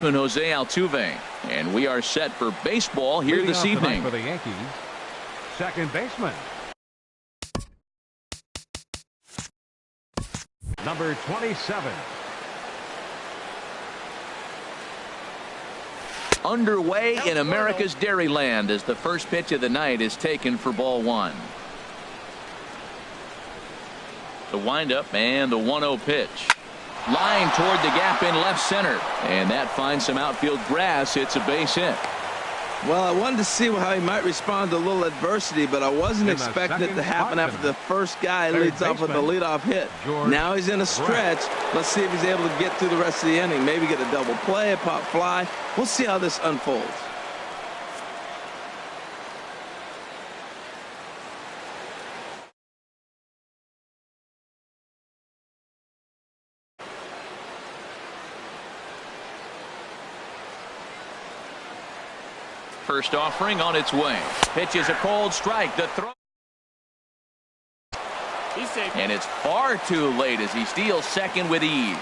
Jose Altuve, and we are set for baseball here this evening. For the Yankees, second baseman, number 27. Underway in America's Dairyland as the first pitch of the night is taken for ball one. The windup and the 1-0 pitch. Line toward the gap in left center, and that finds some outfield grass. It's a base hit. Well, I wanted to see how he might respond to a little adversity, but I wasn't expecting it to happen after the first guy leads off with a leadoff hit. Now he's in a stretch. Let's see if he's able to get through the rest of the inning. Maybe get a double play, a pop fly. We'll see how this unfolds. First offering on its way. Pitch is a cold strike. The throw. And it's far too late as he steals second with ease.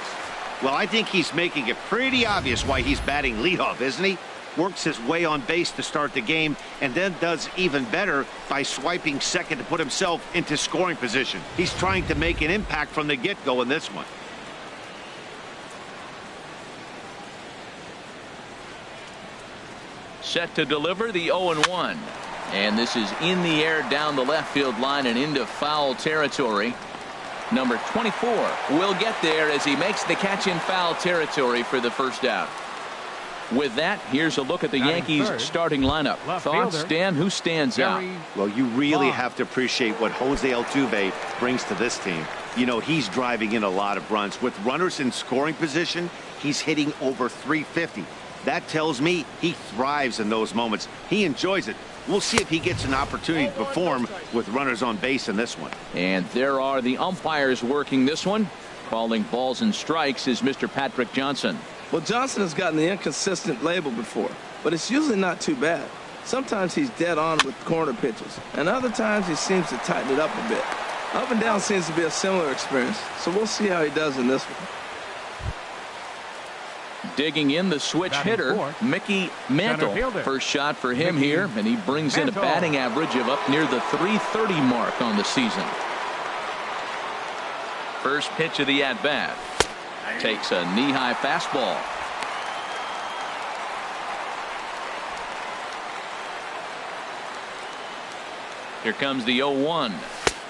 Well, I think he's making it pretty obvious why he's batting leadoff, isn't he? Works his way on base to start the game and then does even better by swiping second to put himself into scoring position. He's trying to make an impact from the get-go in this one. Set to deliver the 0-1. And this is in the air down the left field line and into foul territory. Number 24 will get there as he makes the catch in foul territory for the first out. With that, here's a look at the Yankees starting lineup. Thoughts, Stan? Who stands out? Well, you really have to appreciate what Jose Altuve brings to this team. You know, he's driving in a lot of runs. With runners in scoring position, he's hitting over 350. That tells me he thrives in those moments. He enjoys it. We'll see if he gets an opportunity to perform with runners on base in this one. And there are the umpires working this one. Calling balls and strikes is Mr. Patrick Johnson. Well, Johnson has gotten the inconsistent label before, but it's usually not too bad. Sometimes he's dead on with corner pitches, and other times he seems to tighten it up a bit. Up and down seems to be a similar experience, so we'll see how he does in this one. Digging in the switch hitter, Mickey Mantle. First shot for him here, and he brings in a batting average of up near the 330 mark on the season. First pitch of the at-bat. Takes a knee-high fastball. Here comes the 0-1.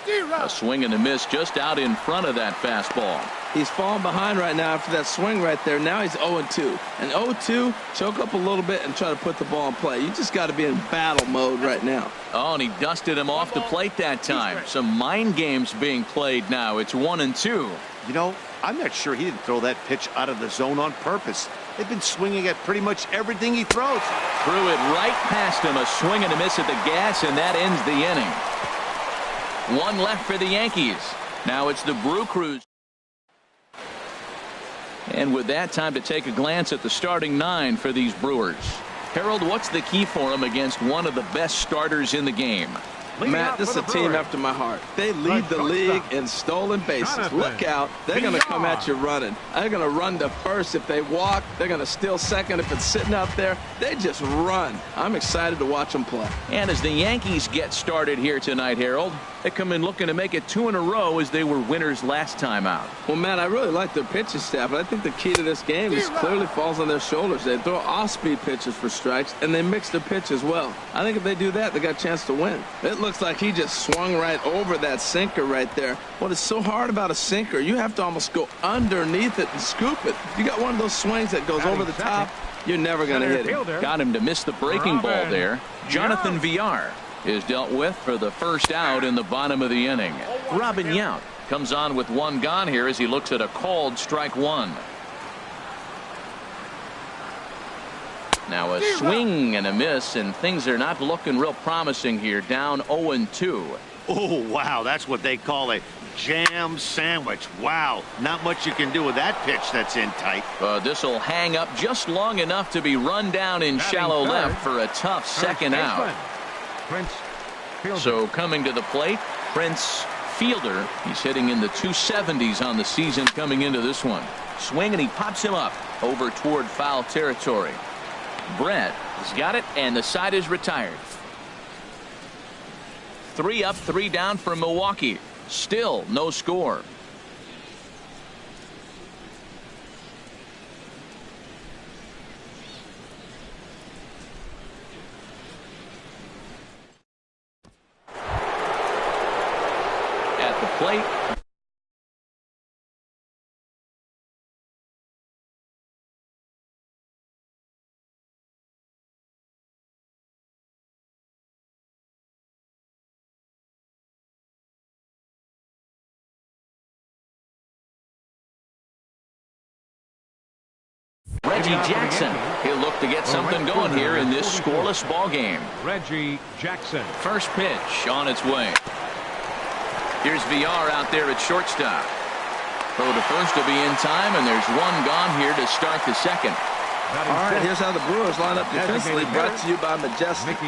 A swing and a miss just out in front of that fastball. He's falling behind right now after that swing right there. Now he's 0-2. And 0-2, choke up a little bit and try to put the ball in play. You just got to be in battle mode right now. Oh, and he dusted him off the plate that time. Some mind games being played now. It's 1-2. You know, I'm not sure he didn't throw that pitch out of the zone on purpose. They've been swinging at pretty much everything he throws. Threw it right past him. A swing and a miss at the gas, and that ends the inning. One left for the Yankees. Now it's the Brew Crews. And with that, time to take a glance at the starting nine for these Brewers. Harold, what's the key for them against one of the best starters in the game? Matt, this is a team after my heart. They lead the league in stolen bases. Look out. They're going to come at you running. They're going to run to first if they walk. They're going to steal second if it's sitting out there. They just run. I'm excited to watch them play. And as the Yankees get started here tonight, Harold, they come in looking to make it 2 in a row as they were winners last time out. Well, Matt, I really like their pitching staff, but I think the key to this game is clearly falls on their shoulders. They throw off-speed pitches for strikes, and they mix their pitch as well. I think if they do that, they got a chance to win. It looks like he just swung right over that sinker right there. What is so hard about a sinker, you have to almost go underneath it and scoop it. If you got one of those swings that goes over the top, you're never going to hit it. Got him to miss the breaking ball there. Jonathan Villar is dealt with for the first out in the bottom of the inning. Robin Yount comes on with one gone here as he looks at a called strike one. Now a swing and a miss, and things are not looking real promising here. Down 0-2. Oh, wow. That's what they call a jam sandwich. Wow. Not much you can do with that pitch that's in tight. This will hang up just long enough to be run down in shallow left for a tough second out. So coming to the plate, Prince fielder. He's hitting in the 270s on the season coming into this one. Swing, and he pops him up over toward foul territory. Brett has got it, and the side is retired. 3 up, 3 down for Milwaukee. Still no score. At the plate, Reggie Jackson. He'll look to get something going here in this scoreless ball game. Reggie Jackson. First pitch on its way. Here's VR out there at shortstop. Throw to first to be in time, and there's one gone here to start the second. All right, here's how the Brewers line up defensively, brought to you by Majestic.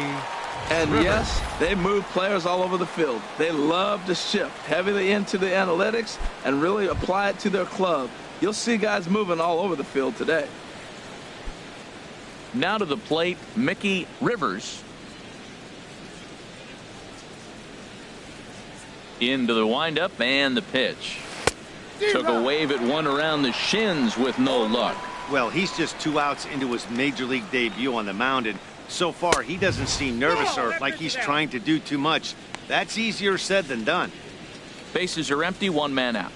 And yes, they move players all over the field. They love to shift heavily into the analytics and really apply it to their club. You'll see guys moving all over the field today. Now to the plate, Mickey Rivers. Into the windup and the pitch. Took a wave at one around the shins with no luck. Well, he's just 2 outs into his major league debut on the mound, and so far he doesn't seem nervous or like he's trying to do too much. That's easier said than done. Bases are empty, 1 man out.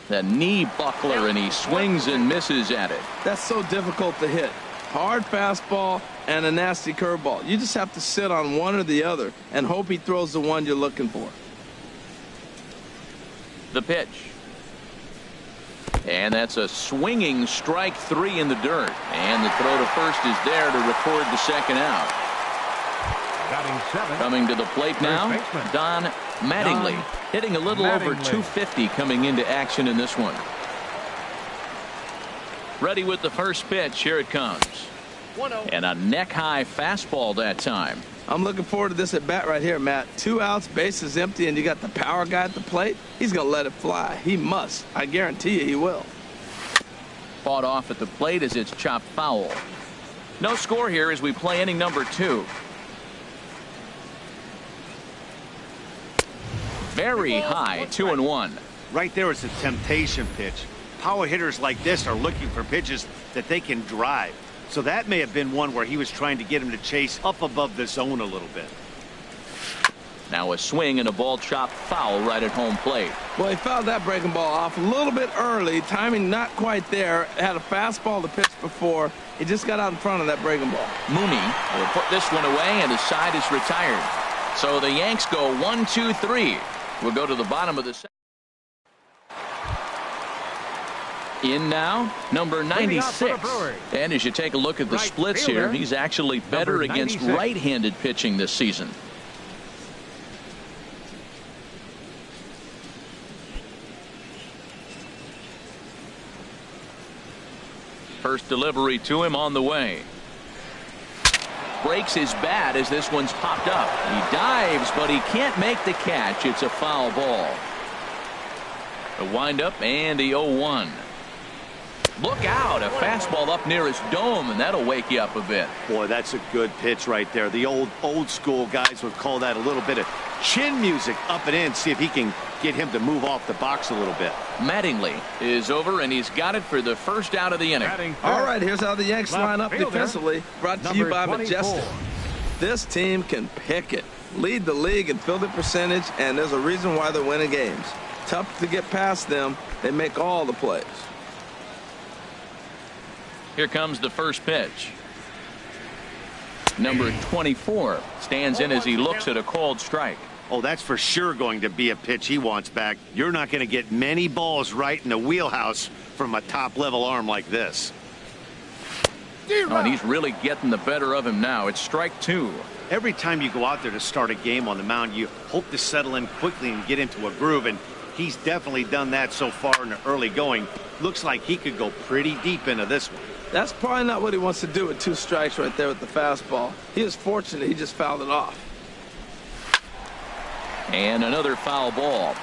The knee buckler, and he swings and misses at it. That's so difficult to hit. Hard fastball and a nasty curveball. You just have to sit on one or the other and hope he throws the one you're looking for. The pitch. And that's a swinging strike 3 in the dirt. And the throw to first is there to record the second out. Batting 7. Coming to the plate now, Don Mattingly. Hitting a little over 250 coming into action in this one. Ready with the first pitch. Here it comes. And a neck-high fastball that time. I'm looking forward to this at bat right here, Matt. 2 outs, bases empty, and you got the power guy at the plate. He's going to let it fly. He must. I guarantee you he will. Fought off at the plate as it's chopped foul. No score here as we play inning number 2. Very high, 2-1. Right there is a temptation pitch. Power hitters like this are looking for pitches that they can drive. So that may have been one where he was trying to get him to chase up above the zone a little bit. Now a swing and a ball chopped foul right at home plate. Well, he fouled that breaking ball off a little bit early. Timing not quite there. Had a fastball to pitch before. He just got out in front of that breaking ball. Mooney will put this one away, and his side is retired. So the Yanks go 1-2-3. We'll go to the bottom of the second. In now, number 96. And as you take a look at the splits here, he's actually better against right-handed pitching this season. First delivery to him on the way. Breaks his bat as this one's popped up. He dives, but he can't make the catch. It's a foul ball. The windup and the 0-1. Look out, a fastball up near his dome, and that'll wake you up a bit. Boy, that's a good pitch right there. The old school guys would call that a little bit of chin music up and in. See if he can get him to move off the box a little bit. Mattingly is over, and he's got it for the first out of the inning. All right, here's how the Yanks line up defensively. Brought to you by Majestic. This team can pick it, lead the league in fielding percentage, and there's a reason why they're winning games. Tough to get past them. They make all the plays. Here comes the first pitch. Number 24 stands in as he looks at a called strike. Oh, that's for sure going to be a pitch he wants back. You're not going to get many balls right in the wheelhouse from a top-level arm like this. Oh, and he's really getting the better of him now. It's strike 2. Every time you go out there to start a game on the mound, you hope to settle in quickly and get into a groove, and he's definitely done that so far in the early going. Looks like he could go pretty deep into this one. That's probably not what he wants to do with 2 strikes right there with the fastball. He is fortunate he just fouled it off. And another foul ball.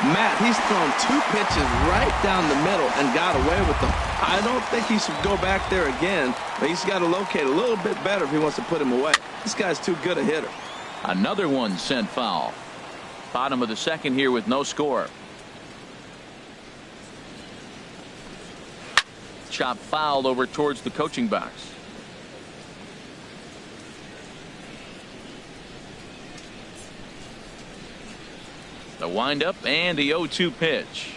Matt, he's thrown 2 pitches right down the middle and got away with them. I don't think he should go back there again, but he's got to locate a little bit better if he wants to put him away. This guy's too good a hitter. Another one sent foul. Bottom of the second here with no score. Chop foul over towards the coaching box. The windup and the 0-2 pitch.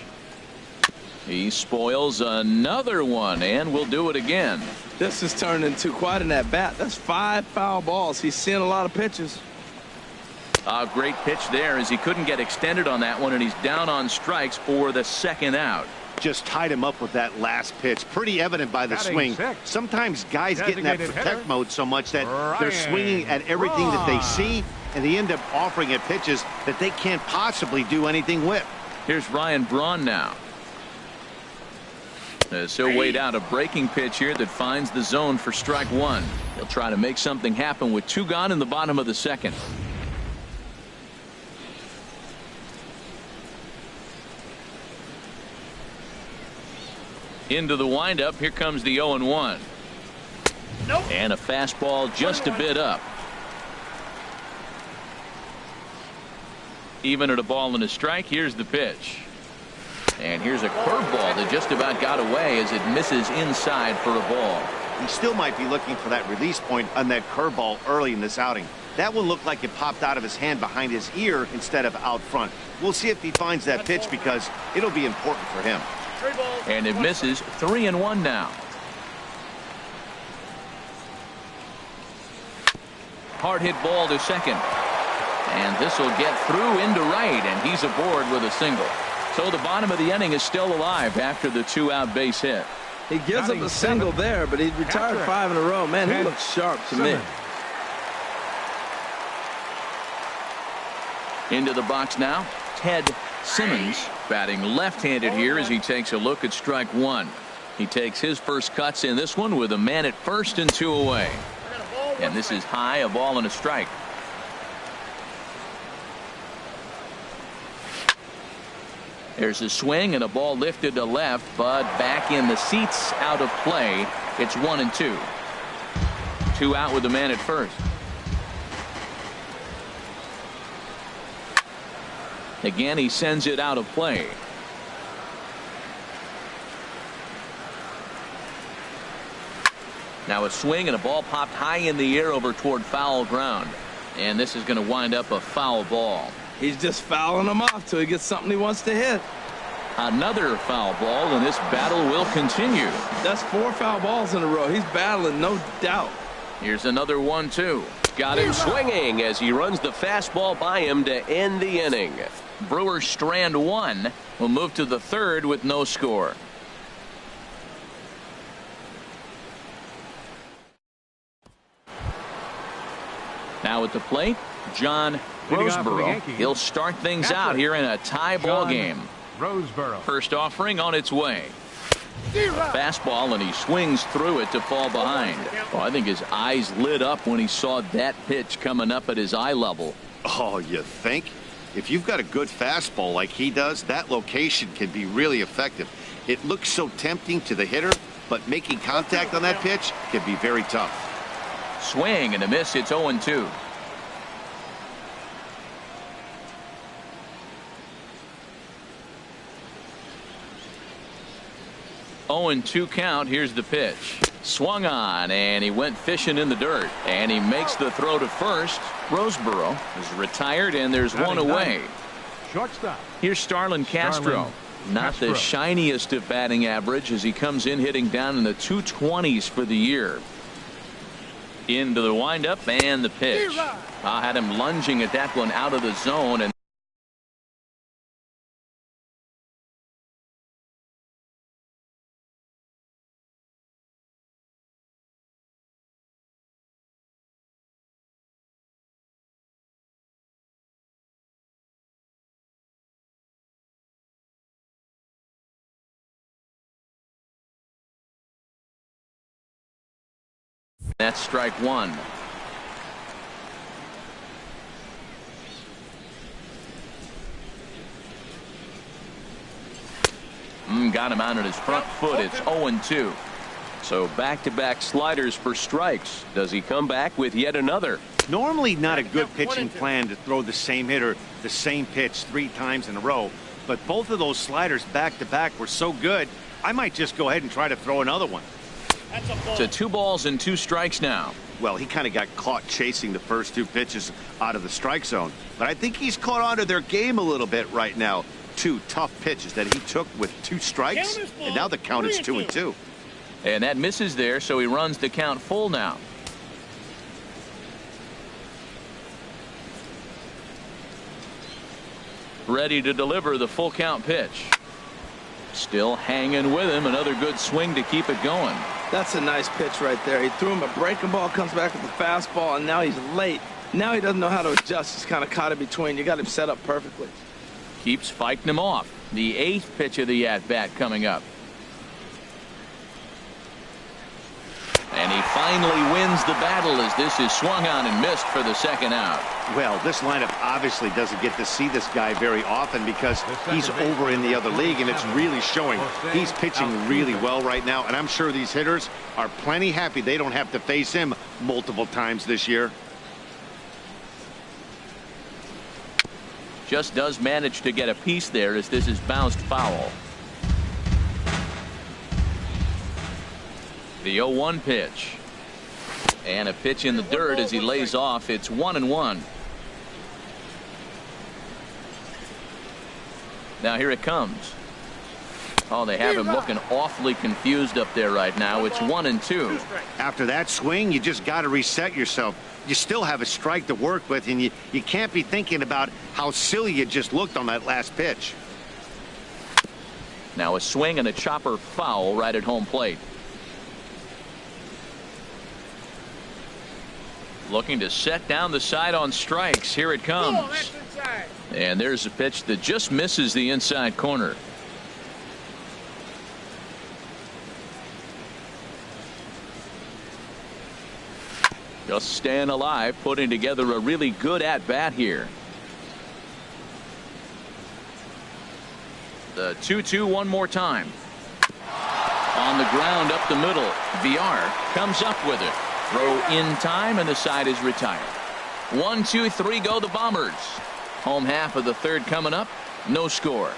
He spoils another one and will do it again. This has turned into quite an at-bat. That's 5 foul balls. He's seeing a lot of pitches. A great pitch there as he couldn't get extended on that one, and he's down on strikes for the second out. Just tied him up with that last pitch. Pretty evident by the swing. Sometimes guys get in that protect mode so much that they're swinging at everything that they see, and they end up offering at pitches that they can't possibly do anything with. Here's Ryan Braun now. As he'll wait out a breaking pitch here that finds the zone for strike 1. He'll try to make something happen with 2 gone in the bottom of the second. Into the windup. Here comes the 0-1. Nope. And a fastball just a bit up. Even at a ball and a strike. Here's the pitch. And here's a curveball that just about got away as it misses inside for a ball. He still might be looking for that release point on that curveball early in this outing. That one looked like it popped out of his hand behind his ear instead of out front. We'll see if he finds that pitch because it'll be important for him. And it misses. 3-1 now. Hard hit ball to second. And this will get through into right, and he's aboard with a single. So the bottom of the inning is still alive after the 2-out base hit. He gives up a single there, but he retired 5 in a row. Man, he looks sharp to me. Into the box now, Ted Simmons, batting left-handed here as he takes a look at strike 1. He takes his first cuts in this one with a man at first and 2 away. And this is high, a ball and a strike. There's a swing and a ball lifted to left, but back in the seats, out of play. It's 1-2. 2 out with the man at first. Again, he sends it out of play. Now a swing and a ball popped high in the air over toward foul ground. And this is going to wind up a foul ball. He's just fouling them off till he gets something he wants to hit. Another foul ball, and this battle will continue. That's 4 foul balls in a row. He's battling, no doubt. Here's another 1-2. Got him swinging as he runs the fastball by him to end the inning. Brewers strand 1. Will move to the 3rd with no score. Now at the plate, John Roseboro. He'll start things out here in a tie ball game. Roseboro. First offering on its way. A fastball, and he swings through it to fall behind. Oh, I think his eyes lit up when he saw that pitch coming up at his eye level. Oh, you think? If you've got a good fastball like he does, that location can be really effective. It looks so tempting to the hitter, but making contact on that pitch can be very tough. Swing and a miss. It's 0-2. Oh, and 2 count. Here's the pitch. Swung on, and he went fishing in the dirt. And he makes the throw to first. Roseboro is retired, and there's 1 away. Shortstop. Here's Starlin Castro. Not the shiniest of batting average as he comes in hitting down in the 220s for the year. Into the windup and the pitch. I had him lunging at that one out of the zone. And That's strike one. Got him out on his front foot. It's 0-2. So back-to-back sliders for strikes. Does he come back with yet another? Normally not a good pitching plan to throw the same hitter the same pitch 3 times in a row, but both of those sliders back-to-back were so good, I might just go ahead and try to throw another one. To 2 balls and 2 strikes now. Well, he kind of got caught chasing the first 2 pitches out of the strike zone, but I think he's caught on to their game a little bit right now. 2 tough pitches that he took with 2 strikes, and now the count is 2-2. And that misses there, so he runs the count full now. Ready to deliver the full count pitch. Still hanging with him. Another good swing to keep it going. That's a nice pitch right there. He threw him a breaking ball, comes back with a fastball, and now he's late. Now he doesn't know how to adjust. He's kind of caught in between. You got him set up perfectly. Keeps fighting him off. The 8th pitch of the at-bat coming up. And he finally wins the battle as this is swung on and missed for the 2nd out. Well, this lineup obviously doesn't get to see this guy very often because he's over in the other league, and it's really showing. He's pitching really well right now, and I'm sure these hitters are plenty happy they don't have to face him multiple times this year. Just does manage to get a piece there as this is bounced foul. The 0-1 pitch. And a pitch in the dirt as he lays off. It's 1-1. Now here it comes. Oh, they have him looking awfully confused up there right now. It's 1-2. After that swing, you just got to reset yourself. You still have a strike to work with, and you can't be thinking about how silly you just looked on that last pitch. Now a swing and a chopper foul right at home plate. Looking to set down the side on strikes. Here it comes. And there's a pitch that just misses the inside corner. Just staying alive, putting together a really good at-bat here. The 2-2 one more time. On the ground up the middle. VR comes up with it. Throw in time, and the side is retired. 1, 2, 3 go the Bombers. Home half of the 3rd coming up. No score.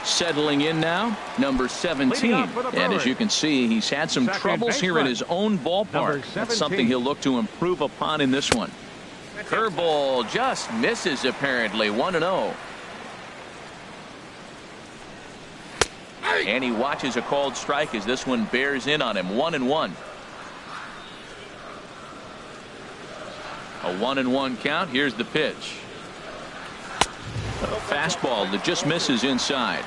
Settling in now, number 17. And as you can see, he's had some troubles here in his own ballpark. That's something he'll look to improve upon in this one. Curveball just misses apparently. 1-0. And he watches a called strike as this one bears in on him. 1-1. A 1-1 count. Here's the pitch. A fastball that just misses inside.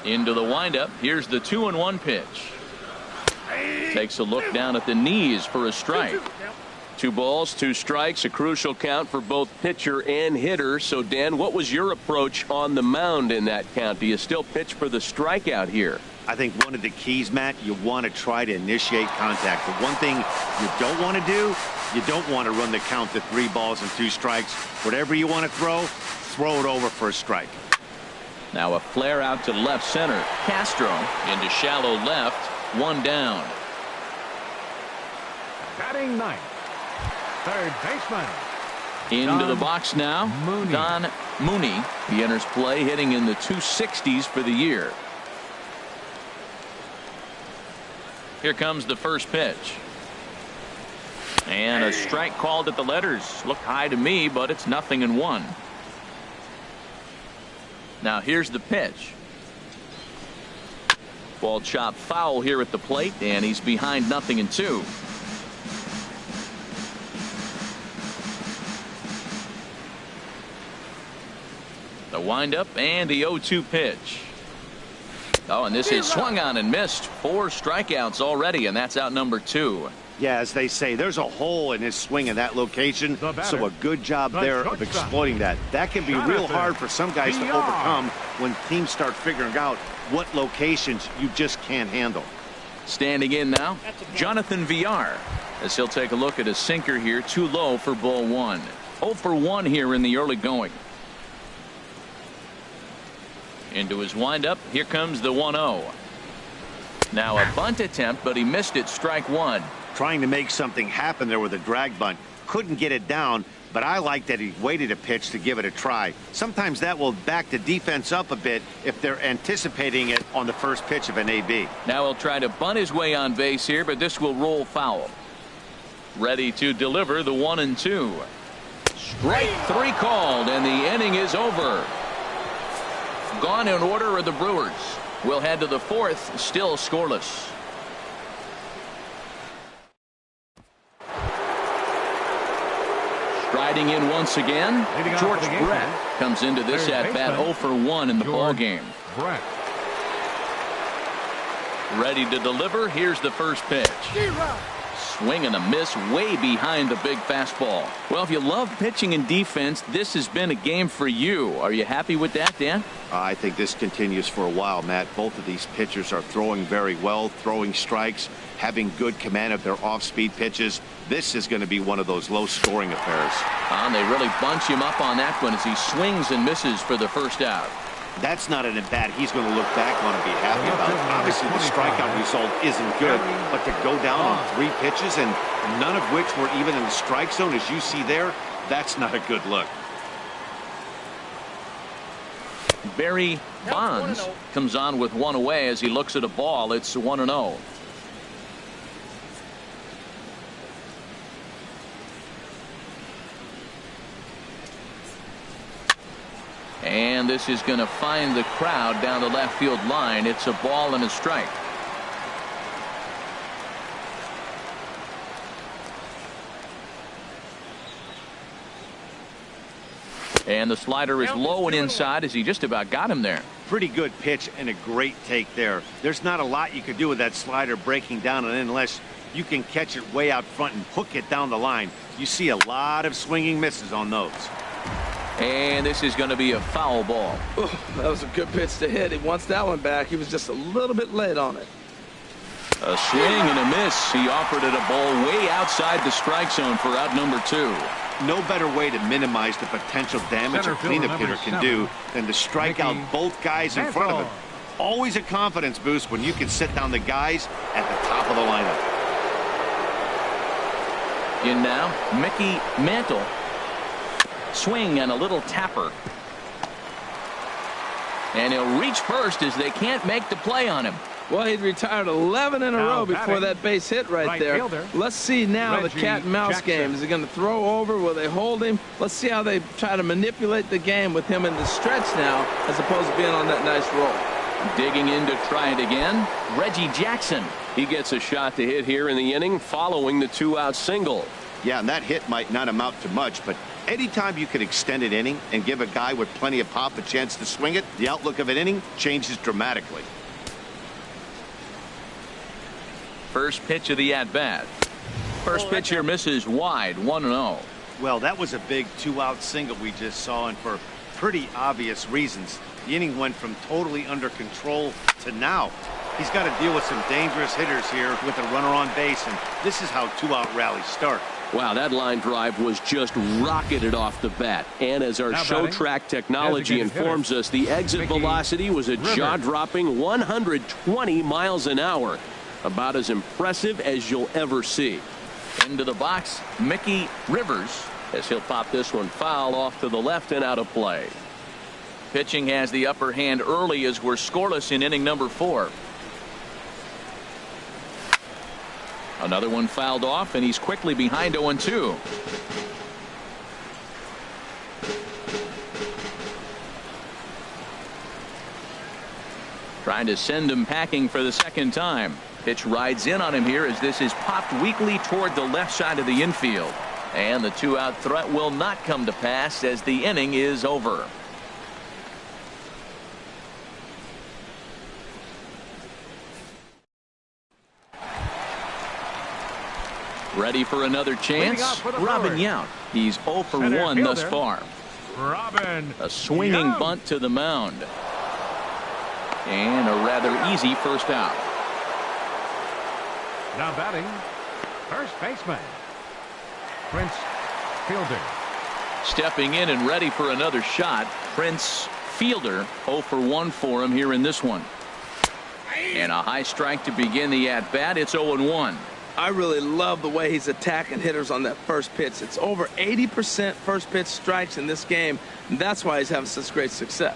Into the windup. Here's the 2-1 pitch. Takes a look down at the knees for a strike. 2 balls, 2 strikes, a crucial count for both pitcher and hitter. So, Dan, what was your approach on the mound in that count? Do you still pitch for the strikeout here? I think one of the keys, Matt, you want to try to initiate contact. The one thing you don't want to do, you don't want to run the count to 3 balls and 2 strikes. Whatever you want to throw it over for a strike. Now a flare out to left center. Castro into shallow left. 1 down. Batting 9th. 3rd baseman. Into the box now. Don Mooney. He enters play hitting in the 260s for the year. Here comes the first pitch. And a strike called at the letters. Looked high to me, but it's 0-1. Now here's the pitch. Ball chopped foul here at the plate, and he's behind 0-2. The windup and the 0-2 pitch. Oh, and this is swung on and missed. 4 strikeouts already, and that's out number 2. Yeah, as they say, there's a hole in his swing in that location, so a good job there of exploiting that. That can be real hard for some guys to overcome when teams start figuring out what locations you just can't handle. Standing in now, Jonathan Villar, as he'll take a look at a sinker here, too low for ball one. 0 for 1 here in the early going. Into his windup, here comes the 1-0. Now a bunt attempt, but he missed it, strike one. Trying to make something happen there with a drag bunt. Couldn't get it down, but I like that he waited a pitch to give it a try. Sometimes that will back the defense up a bit if they're anticipating it on the first pitch of an AB. Now he'll try to bunt his way on base here, but this will roll foul. Ready to deliver the 1-2. Strike three called, and the inning is over. Gone in order are the Brewers. We'll head to the fourth, still scoreless. Striding in once again, George Brett comes into this at-bat 0 for 1 in the ball game. Ready to deliver. Here's the first pitch. Swing and a miss way behind the big fastball. Well, if you love pitching and defense, this has been a game for you. Are you happy with that, Dan? I think this continues for a while, Matt. Both of these pitchers are throwing very well, throwing strikes, having good command of their off-speed pitches. This is going to be one of those low-scoring affairs. And they really bunch him up on that one as he swings and misses for the first out. That's not an at-bat he's going to look back on and be happy about. Obviously, the strikeout result isn't good, but to go down on 3 pitches and none of which were even in the strike zone, as you see there, that's not a good look. Barry Bonds comes on with one away as he looks at a ball. It's 1-0. And this is going to find the crowd down the left field line. It's a ball and a strike. And the slider is low and inside as he just about got him there. Pretty good pitch and a great take there. There's not a lot you could do with that slider breaking down and in unless you can catch it way out front and hook it down the line. You see a lot of swinging misses on those. And this is going to be a foul ball. Oh, that was a good pitch to hit. He wants that one back. He was just a little bit late on it. A swing and a miss. He offered it a ball way outside the strike zone for out number 2. No better way to minimize the potential damage a cleanup hitter can do than to strike out both guys in front of him. Always a confidence boost when you can sit down the guys at the top of the lineup. In now, Mickey Mantle. Swing and a little tapper. And he'll reach first as they can't make the play on him. Well, he'd retired 11 in a row before that base hit right there. Let's see now the cat and mouse game. Is he going to throw over? Will they hold him? Let's see how they try to manipulate the game with him in the stretch now as opposed to being on that nice roll. Digging in to try it again, Reggie Jackson. He gets a shot to hit here in the inning following the 2-out single. Yeah, and that hit might not amount to much, but anytime you can extend an inning and give a guy with plenty of pop a chance to swing it, the outlook of an inning changes dramatically. First pitch of the at-bat. First pitch here misses wide, 1-0. Well, that was a big 2-out single we just saw, and for pretty obvious reasons. The inning went from totally under control to now. He's got to deal with some dangerous hitters here with a runner on base, and this is how 2-out rallies start. Wow, that line drive was just rocketed off the bat. And as our show track technology informs us, the exit velocity was a jaw-dropping 120 miles an hour. About as impressive as you'll ever see. Into the box, Mickey Rivers, as he'll pop this one foul off to the left and out of play. Pitching has the upper hand early as we're scoreless in inning number 4. Another one fouled off, and he's quickly behind 0-2. Trying to send him packing for the second time. Pitch rides in on him here as this is popped weakly toward the left side of the infield. And the 2-out threat will not come to pass as the inning is over. Ready for another chance. Robin Yount. He's 0 for 1 thus far. Robin. A swinging bunt to the mound. And a rather easy first out. Now batting, first baseman, Prince Fielder. Stepping in and ready for another shot, Prince Fielder. 0 for 1 for him here in this one. And a high strike to begin the at-bat. It's 0-1. I really love the way he's attacking hitters on that first pitch. It's over 80% first pitch strikes in this game, and that's why he's having such great success.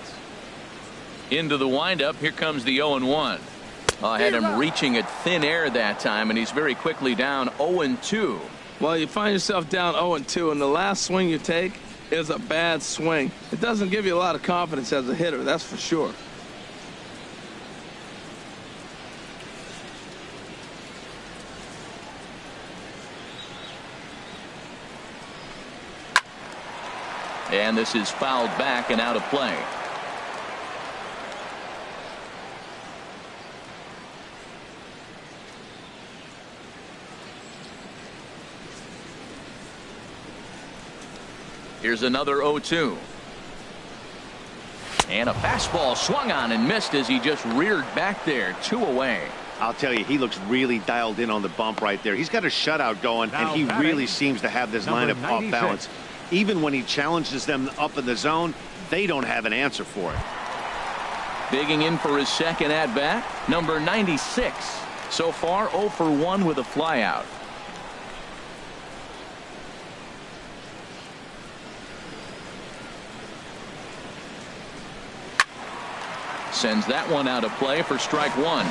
Into the windup. Here comes the 0-1. I had him reaching at thin air that time, and he's very quickly down 0-2. Well, you find yourself down 0-2, and the last swing you take is a bad swing. It doesn't give you a lot of confidence as a hitter, that's for sure. And this is fouled back and out of play. Here's another 0-2. And a fastball swung on and missed as he just reared back there. 2 away. I'll tell you, he looks really dialed in on the bump right there. He's got a shutout going, and he really seems to have this lineup off balance. Even when he challenges them up in the zone, they don't have an answer for it. Digging in for his second at bat, number 96. So far 0 for 1 with a flyout. Sends that one out of play for strike 1.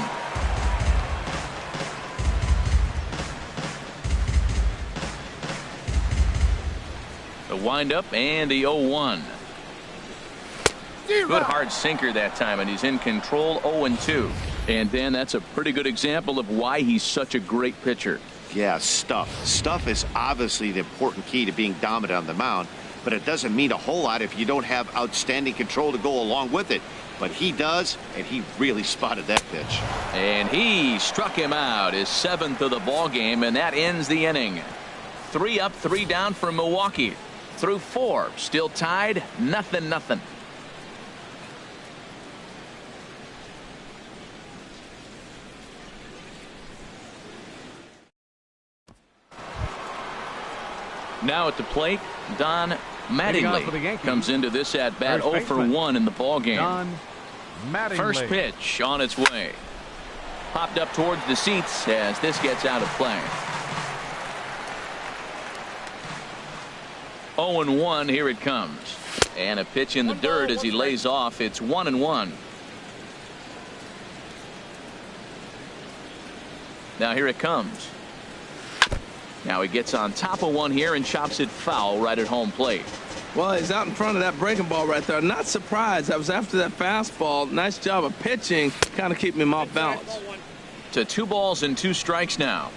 The windup and the 0-1. Good hard sinker that time, and he's in control. 0-2. And Dan, that's a pretty good example of why he's such a great pitcher. Yeah, stuff. Stuff is obviously the important key to being dominant on the mound, but it doesn't mean a whole lot if you don't have outstanding control to go along with it. But he does, and he really spotted that pitch. And he struck him out, his 7th of the ball game, and that ends the inning. 3 up, 3 down for Milwaukee. Through 4, still tied, 0-0. Now at the plate, Don Mattingly comes into this at bat 0 for 1 in the ball game. First pitch on its way. Popped up towards the seats as this gets out of play. 0-1. Here it comes. And a pitch in the dirt as he lays off. It's 1-1. Now here it comes. Now he gets on top of one here and chops it foul right at home plate. Well, he's out in front of that breaking ball right there. Not surprised. I was after that fastball. Nice job of pitching, kind of keeping him off balance. To 2 balls and 2 strikes now.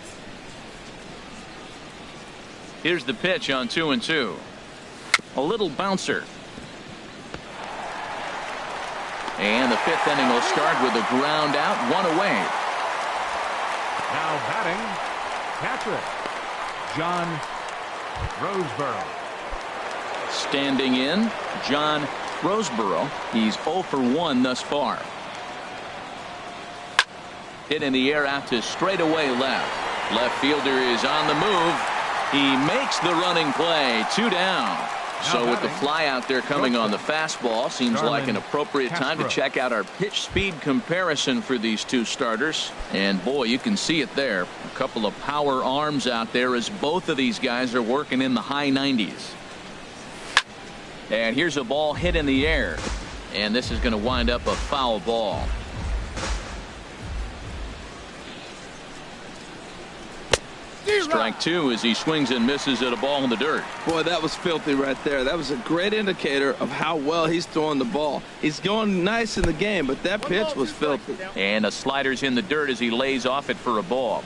Here's the pitch on 2-2. A little bouncer. And the 5th inning will start with a ground out, 1 away. Now batting, catcher, John Roseboro. Standing in, John Roseboro. He's 0 for 1 thus far. Hit in the air out to straightaway left. Left fielder is on the move. He makes the running play. 2 down. So with the fly out there coming on the fastball, seems like an appropriate time to check out our pitch speed comparison for these 2 starters. And boy, you can see it there. A couple of power arms out there as both of these guys are working in the high 90s. And here's a ball hit in the air. And this is going to wind up a foul ball. Strike 2 as he swings and misses at a ball in the dirt. Boy, that was filthy right there. That was a great indicator of how well he's throwing the ball. He's going nice in the game, but that pitch was filthy. And a slider's in the dirt as he lays off it for a ball.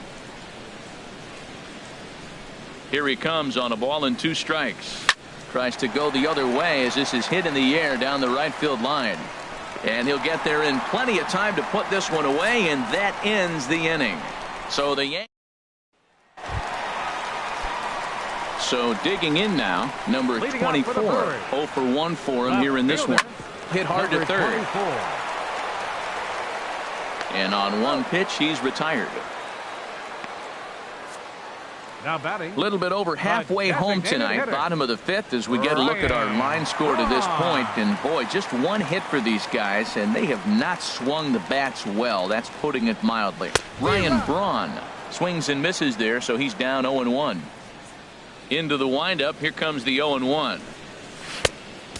Here he comes on a ball and 2 strikes. Tries to go the other way as this is hit in the air down the right field line. And he'll get there in plenty of time to put this one away, and that ends the inning. So the Yankees So digging in now, number 24. 0 for 1 for him here in this one. Hit hard to third. 24. And on one pitch, he's retired. Now batting. A little bit over halfway home tonight, bottom of the 5th, as we get a look at our line score to this point. And boy, just one hit for these guys, and they have not swung the bats well. That's putting it mildly. Ryan Braun swings and misses there, so he's down 0-1. Into the windup, here comes the 0-1.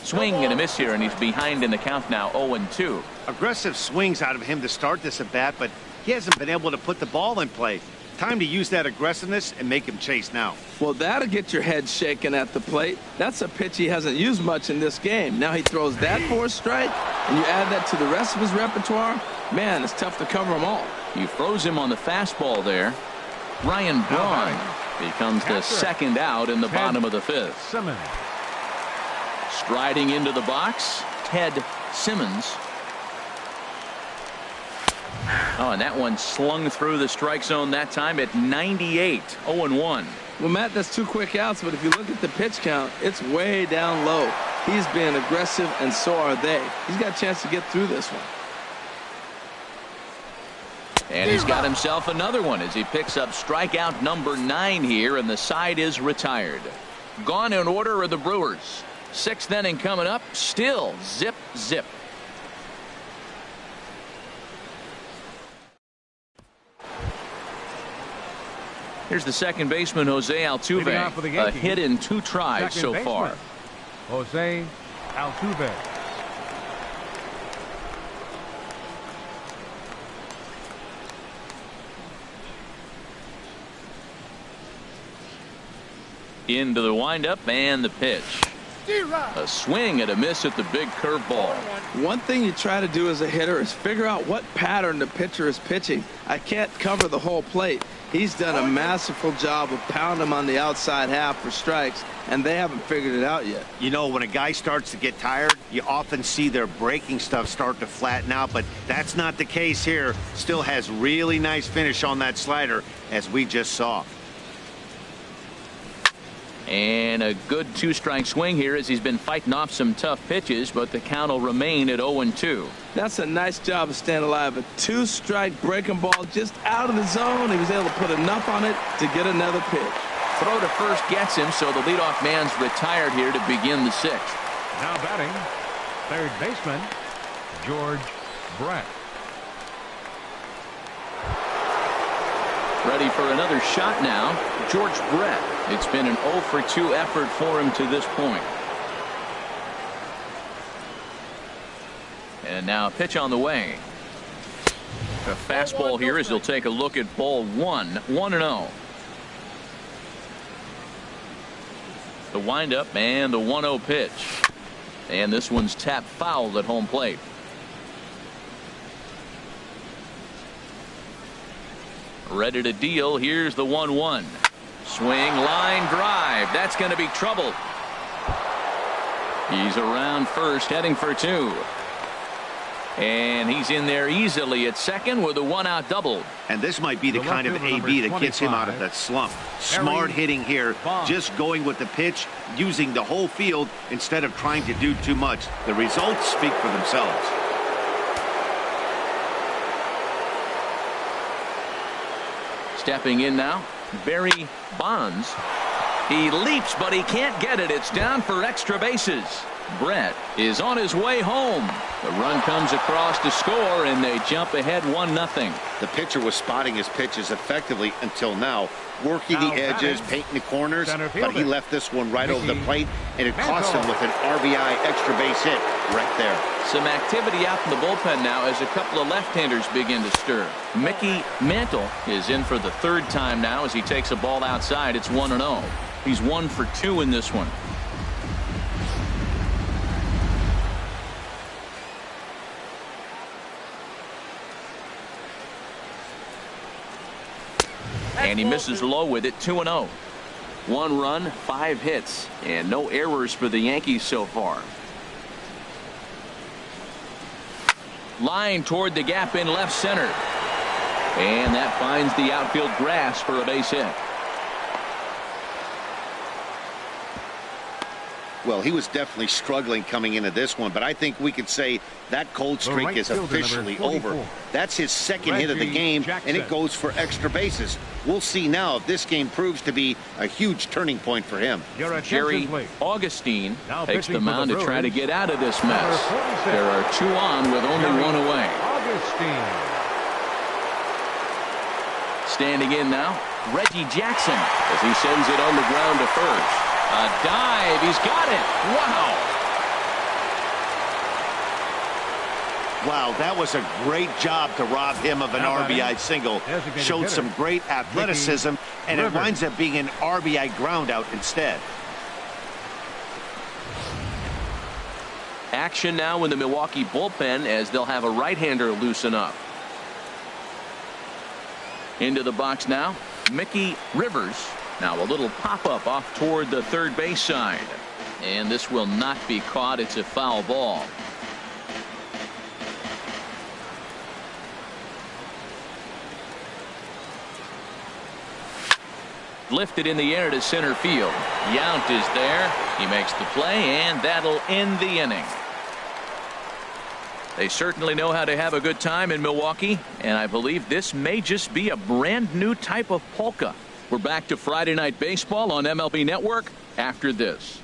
Swing and a miss here, and he's behind in the count now, 0-2. Aggressive swings out of him to start this at bat, but he hasn't been able to put the ball in play. Time to use that aggressiveness and make him chase now. Well, that'll get your head shaken at the plate. That's a pitch he hasn't used much in this game. Now he throws that for a strike, and you add that to the rest of his repertoire. Man, it's tough to cover them all. You froze him on the fastball there. Ryan Braun becomes the second out in the bottom of the 5th. Simmons. Striding into the box, Ted Simmons. Oh, and that one slung through the strike zone that time at 98. 0-1. Well, Matt, that's 2 quick outs, but if you look at the pitch count, it's way down low. He's being aggressive, and so are they. He's got a chance to get through this one. And he's got himself another one as he picks up strikeout number 9 here, and the side is retired. Gone in order are the Brewers. 6th inning coming up, still zip, zip. Here's the second baseman, Jose Altuve. A hit in 2 tries so far. Jose Altuve. Into the windup and the pitch. A swing and a miss at the big curveball. One thing you try to do as a hitter is figure out what pattern the pitcher is pitching. I can't cover the whole plate. He's done a masterful job of pounding him on the outside half for strikes, and they haven't figured it out yet. You know, when a guy starts to get tired, you often see their breaking stuff start to flatten out, but that's not the case here. Still has really nice finish on that slider, as we just saw. And a good 2-strike swing here as he's been fighting off some tough pitches, but the count will remain at 0-2. That's a nice job of staying alive. A 2-strike breaking ball just out of the zone. He was able to put enough on it to get another pitch. Throw to first gets him, so the leadoff man's retired here to begin the 6th. Now batting, third baseman, George Brett. Ready for another shot now, George Brett. It's been an 0 for 2 effort for him to this point. And now a pitch on the way. A fastball here as he'll take a look at ball 1. 1-0. The windup and the 1-0 pitch. And this one's tapped foul at home plate. Ready to deal. Here's the 1-1. Swing, line drive. That's going to be trouble. He's around first, heading for 2. And he's in there easily at second with a 1-out double. And this might be the kind of AB that gets him out of that slump. Smart hitting here, just going with the pitch, using the whole field instead of trying to do too much. The results speak for themselves. Stepping in now, Barry Bonds. He leaps, but he can't get it. It's down for extra bases. Brett is on his way home. The run comes across to score, and they jump ahead 1-0. The pitcher was spotting his pitches effectively until now, working the edges, painting the corners, but he left this one right over the plate, and it cost him with an RBI extra base hit right there. Some activity out in the bullpen now as a couple of left-handers begin to stir. Mickey Mantle is in for the 3rd time now as he takes a ball outside. It's 1-0. He's 1 for 2 in this one. And he misses low with it. 2-0. 1 run, 5 hits, and no errors for the Yankees so far. Line toward the gap in left center. And that finds the outfield grass for a base hit. Well, he was definitely struggling coming into this one, but I think we could say that cold streak is officially over. That's his second hit of the game, and it goes for extra bases. We'll see now if this game proves to be a huge turning point for him. Jerry Augustine takes the mound to try to get out of this mess. There are 2 on with only 1 away. Standing in now, Reggie Jackson as he sends it on the ground to first. A dive. He's got it. Wow. Wow, that was a great job to rob him of an RBI single. Showed some great athleticism, and it winds up being an RBI ground out instead. Action now in the Milwaukee bullpen as they'll have a right-hander loosen up. Into the box now, Mickey Rivers. Now a little pop-up off toward the third base side. And this will not be caught. It's a foul ball. Lifted in the air to center field. Yount is there. He makes the play, and that'll end the inning. They certainly know how to have a good time in Milwaukee, and I believe this may just be a brand new type of polka. We're back to Friday Night Baseball on MLB Network after this.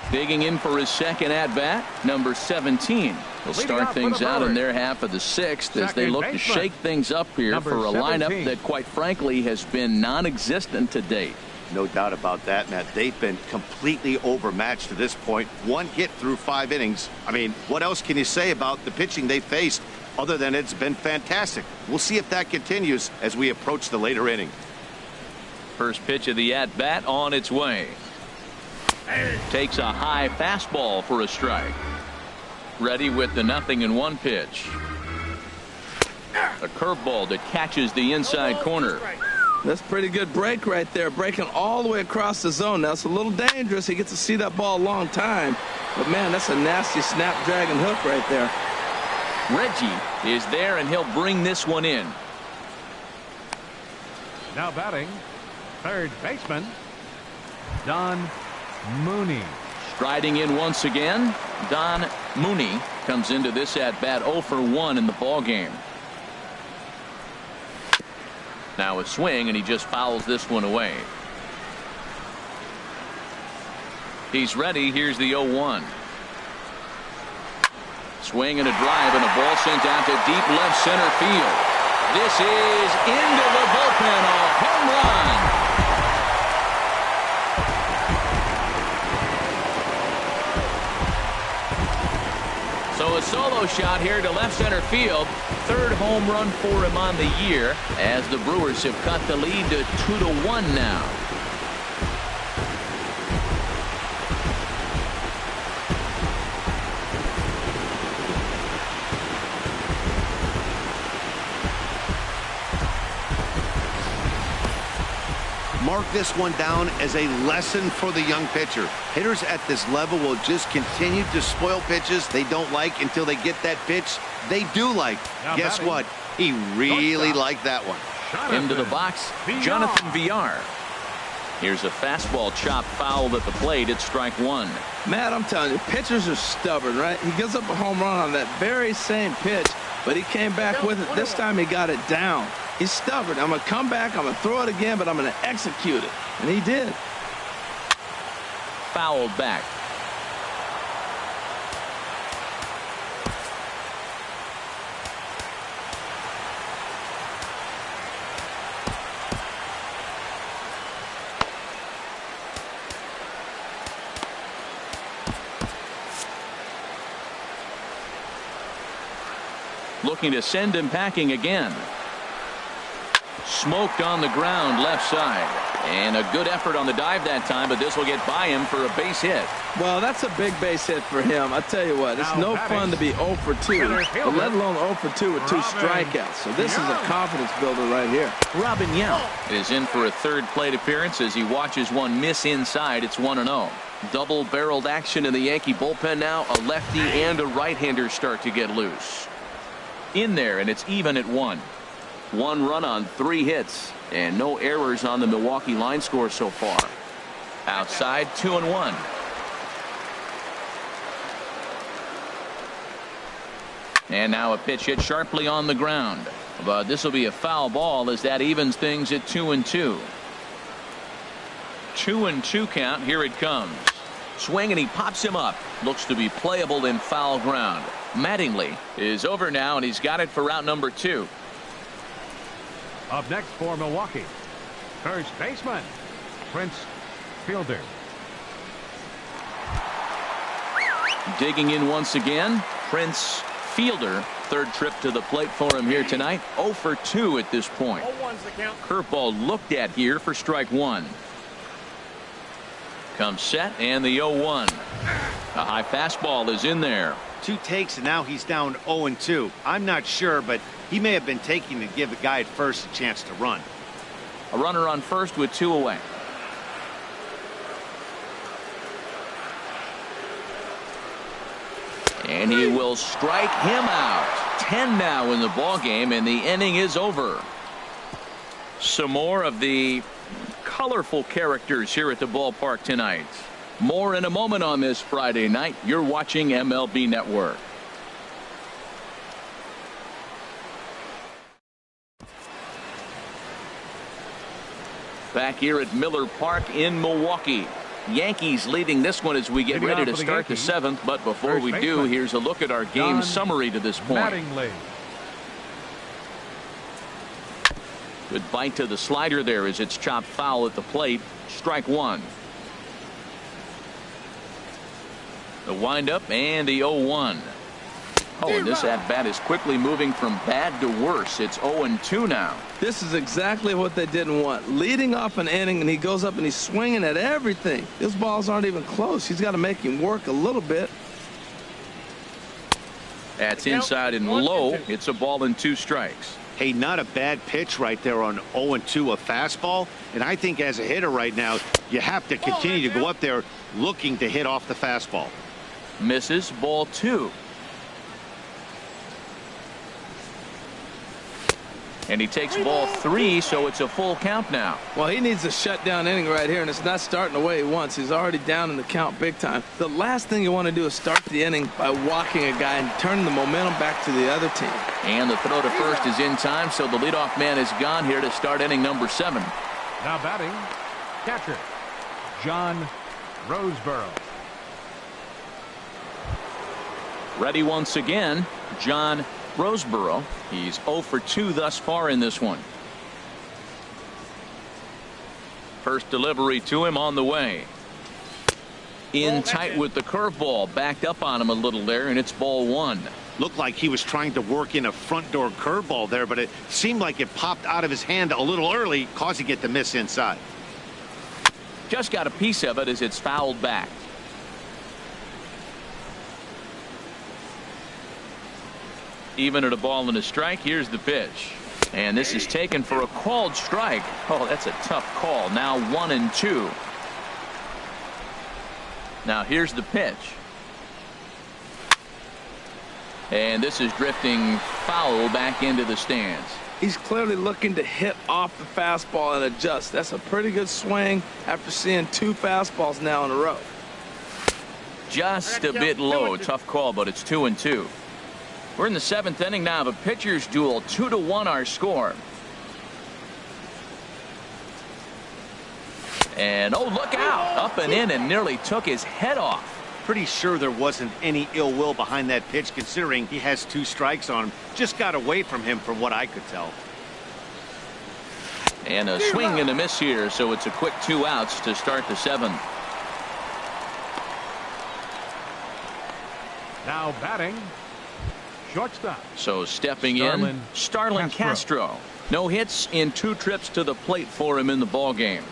Digging in for his second at-bat, number 17. He'll start things out in their half of the 6th as they look to shake things up here for a lineup that, quite frankly, has been non-existent to date. No doubt about that, Matt. They've been completely overmatched to this point. 1 hit through 5 innings. I mean, what else can you say about the pitching they faced other than it's been fantastic? We'll see if that continues as we approach the later inning. First pitch of the at-bat on its way. Takes a high fastball for a strike. Ready with the 0-1 pitch. A curveball that catches the inside corner. That's pretty good break right there, breaking all the way across the zone. Now it's a little dangerous. He gets to see that ball a long time, but man, that's a nasty snapdragon hook right there. Reggie is there, and he'll bring this one in. Now batting, third baseman, Don Mooney. Striding in once again, Don Mooney comes into this at-bat 0 for 1 in the ballgame. Now a swing, and he just fouls this one away. He's ready. Here's the 0-1. Swing and a drive, and a ball sent out to deep left center field. This is into the bullpen. A home run. So a solo shot here to left center field. 3rd home run for him on the year as the Brewers have cut the lead to 2-1 now. Mark this one down as a lesson for the young pitcher. Hitters at this level will just continue to spoil pitches they don't like until they get that pitch they do like. Guess what? He really liked that one. Into the box, Jonathan Villar. Here's a fastball chopped foul at the plate. It's strike 1. Matt, I'm telling you, pitchers are stubborn, right? He gives up a home run on that very same pitch, but he came back with it. This time he got it down. He's stubborn. I'm going to come back, I'm going to throw it again, but I'm going to execute it. And he did. Fouled back. Looking to send him packing again. Smoked on the ground left side. And a good effort on the dive that time, but this will get by him for a base hit. Well, that's a big base hit for him. I tell you what, it's no fun to be 0 for 2, but let alone 0 for 2 with 2 strikeouts. So this is a confidence builder right here. Robin Yount is in for a 3rd plate appearance as he watches one miss inside. It's 1-0. Double-barreled action in the Yankee bullpen now. A lefty and a right-hander start to get loose. In there, and it's even at 1. 1 run on 3 hits, and no errors on the Milwaukee line score so far. Outside, 2-1. And now a pitch hit sharply on the ground. But this will be a foul ball as that evens things at 2-2. 2-2 count. Here it comes. Swing, and he pops him up. Looks to be playable in foul ground. Mattingly is over now, and he's got it for route number 2. Up next for Milwaukee, first baseman, Prince Fielder. Digging in once again, Prince Fielder. Third trip to the plate for him here tonight. 0 for 2 at this point. Curveball looked at here for strike 1. Comes set, and the 0-1. A high fastball is in there. 2 takes, and now he's down 0-2. I'm not sure, but he may have been taking to give the guy at first a chance to run. A runner on first with 2 away. And he will strike him out. 10 now in the ball game, and the inning is over. Some more of the colorful characters here at the ballpark tonight. More in a moment on this Friday night. You're watching MLB Network. Back here at Miller Park in Milwaukee. Yankees leading this one as we get ready to start the 7th. But before we do, here's a look at our game summary to this point. Good bite to the slider there as it's chopped foul at the plate. Strike 1. The windup and the 0-1. Oh, and this at bat is quickly moving from bad to worse. It's 0-2 now. This is exactly what they didn't want. Leading off an inning, and he goes up and he's swinging at everything. Those balls aren't even close. He's got to make him work a little bit. That's inside and low. It's a ball and 2 strikes. Hey, not a bad pitch right there on 0-2, a fastball. And I think as a hitter right now, you have to continue to go up there looking to hit off the fastball. Misses, ball 2. And he takes ball 3, so it's a full count now. Well, he needs a shutdown inning right here, and it's not starting the way he wants. He's already down in the count big time. The last thing you want to do is start the inning by walking a guy and turning the momentum back to the other team. And the throw to first is in time, so the leadoff man is gone here to start inning number 7. Now batting, catcher, John Roseboro. Ready once again, John Roseboro. He's 0 for 2 thus far in this one. First delivery to him on the way. In tight with the curveball, backed up on him a little there, and it's ball 1. Looked like he was trying to work in a front door curveball there, but it seemed like it popped out of his hand a little early, causing it to miss inside. Just got a piece of it as it's fouled back. Even at a ball and a strike. Here's the pitch, and this is taken for a called strike. Oh, that's a tough call. Now 1-2. Now here's the pitch, and this is drifting foul back into the stands. He's clearly looking to hit off the fastball and adjust. That's a pretty good swing after seeing 2 fastballs now in a row. Just a bit low. Tough call, but it's 2-2. We're in the 7th inning now of a pitcher's duel. 2-1 our score. And oh, look out. Up and in and nearly took his head off. Pretty sure there wasn't any ill will behind that pitch, considering he has 2 strikes on him. Just got away from him from what I could tell. And a swing and a miss here, so it's a quick 2 outs to start the 7th. Now batting, shortstop. So stepping in, Starlin Castro. No hits in 2 trips to the plate for him in the ball game.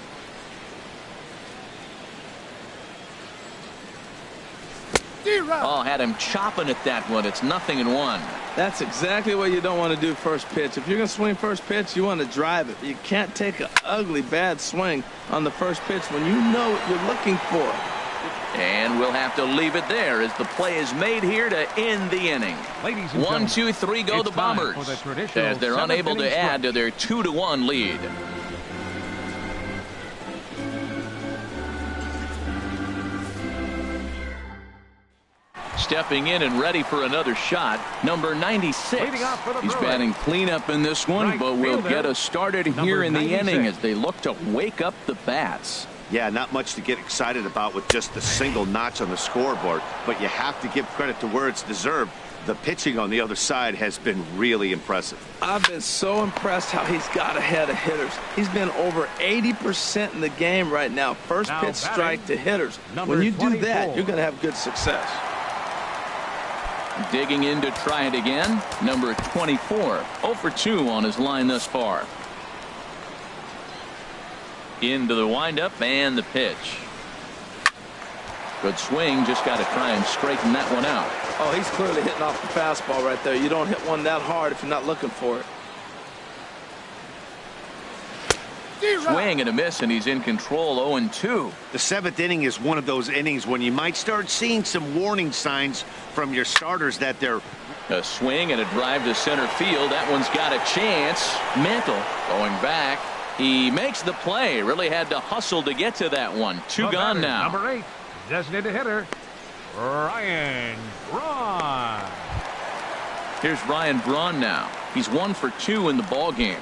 Oh, had him chopping at that one. It's 0-1. That's exactly what you don't want to do first pitch. If you're going to swing first pitch, you want to drive it. You can't take an ugly, bad swing on the first pitch when you know what you're looking for. And we'll have to leave it there as the play is made here to end the inning. 1, 2, 3 go the Bombers as they're unable to add to their 2-1 lead. Stepping in and ready for another shot, number 96. He's batting cleanup in this one, but will get us started here in the inning as they look to wake up the bats. Yeah, not much to get excited about with just a single notch on the scoreboard, but you have to give credit to where it's deserved. The pitching on the other side has been really impressive. I've been so impressed how he's got ahead of hitters. He's been over 80% in the game right now. First pitch strike to hitters. When you do that, you're going to have good success. Digging in to try it again, number 24. 0 for 2 on his line thus far. Into the windup and the pitch. Good swing, just got to try and straighten that one out. Oh, he's clearly hitting off the fastball right there. You don't hit one that hard if you're not looking for it. Swing and a miss, and he's in control. 0-2. The 7th inning is one of those innings when you might start seeing some warning signs from your starters that they're... A swing and a drive to center field. That one's got a chance. Mantle going back. He makes the play. Really had to hustle to get to that one. Two gone now. Number 8, designated hitter, Ryan Braun. Here's Ryan Braun now. He's 1 for 2 in the ball game.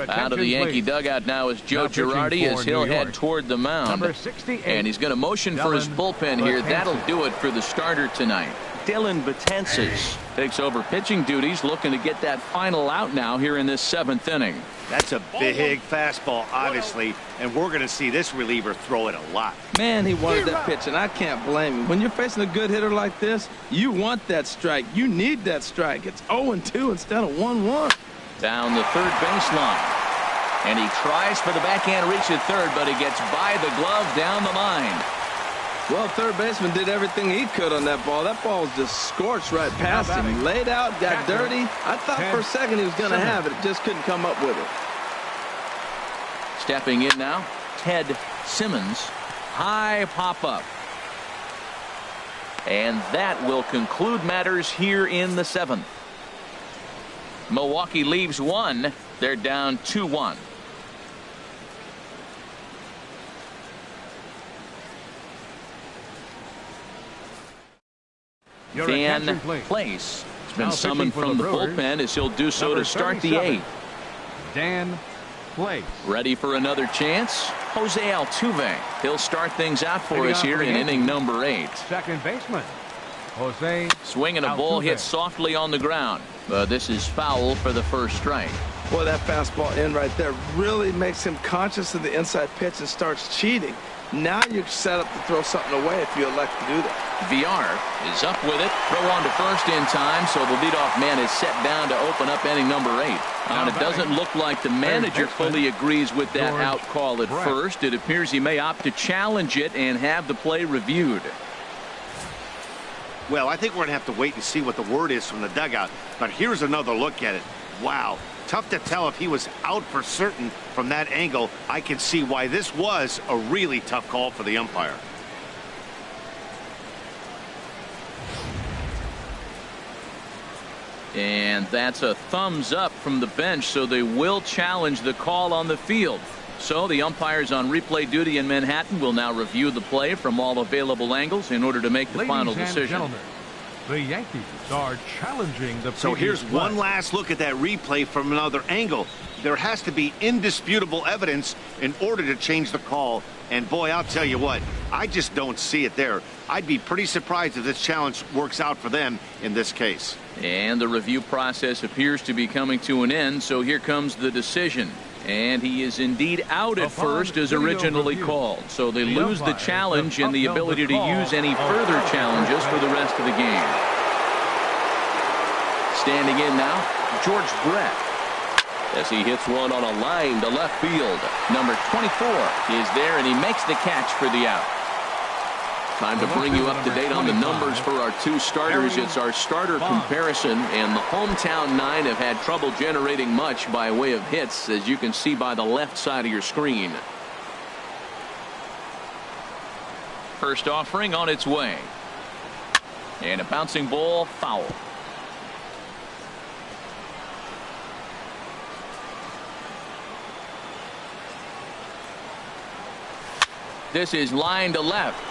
Out of the Yankee dugout now is Joe Girardi as he'll head toward the mound. Number 68. And he's going to motion for his bullpen here. That'll do it for the starter tonight. Dylan Betances takes over pitching duties, looking to get that final out now here in this 7th inning. That's a big fastball, obviously, and we're going to see this reliever throw it a lot. Man, he wanted that pitch, and I can't blame him. When you're facing a good hitter like this, you want that strike. You need that strike. It's 0-2 instead of 1-1. Down the third baseline. And he tries for the backhand reach at third, but he gets by the glove down the line. Well, third baseman did everything he could on that ball. That ball was just scorched right past him. Laid out, got dirty. I thought for a second he was going to have it. Just couldn't come up with it. Stepping in now, Ted Simmons. High pop-up. And that will conclude matters here in the 7th. Milwaukee leaves 1. They're down 2-1. Dan Place has been summoned from the bullpen as he'll do so to start the 8th. Dan Place. Ready for another chance? Jose Altuve. He'll start things out for us here in inning number 8. Second baseman, Jose. Swing and a ball hit softly on the ground. This is foul for the first strike. Boy, that fastball in right there really makes him conscious of the inside pitch and starts cheating. Now you're set up to throw something away if you elect to do that. VR is up with it. Throw on to first in time, so the leadoff man is set down to open up inning number 8. And it doesn't look like the manager fully agrees with that out call at first. It appears he may opt to challenge it and have the play reviewed. Well, I think we're going to have to wait and see what the word is from the dugout. But here's another look at it. Wow. Tough to tell if he was out for certain from that angle. I can see why this was a really tough call for the umpire. And that's a thumbs up from the bench, so they will challenge the call on the field. So the umpires on replay duty in Manhattan will now review the play from all available angles in order to make the final decision. The Yankees are challenging the. So here's one last look at that replay from another angle. There has to be indisputable evidence in order to change the call. And boy, I'll tell you what, I just don't see it there. I'd be pretty surprised if this challenge works out for them in this case. And the review process appears to be coming to an end, so here comes the decision. And he is indeed out at first as originally called. So they lose the challenge and the ability to use any further challenges for the rest of the game. Standing in now, George Brett, as he hits one on a line to left field. Number 24 is there, and he makes the catch for the out. Time to bring you up to date on the numbers for our two starters. It's our starter comparison, and the hometown nine have had trouble generating much by way of hits, as you can see by the left side of your screen. First offering on its way. And a bouncing ball, foul. This is line to left.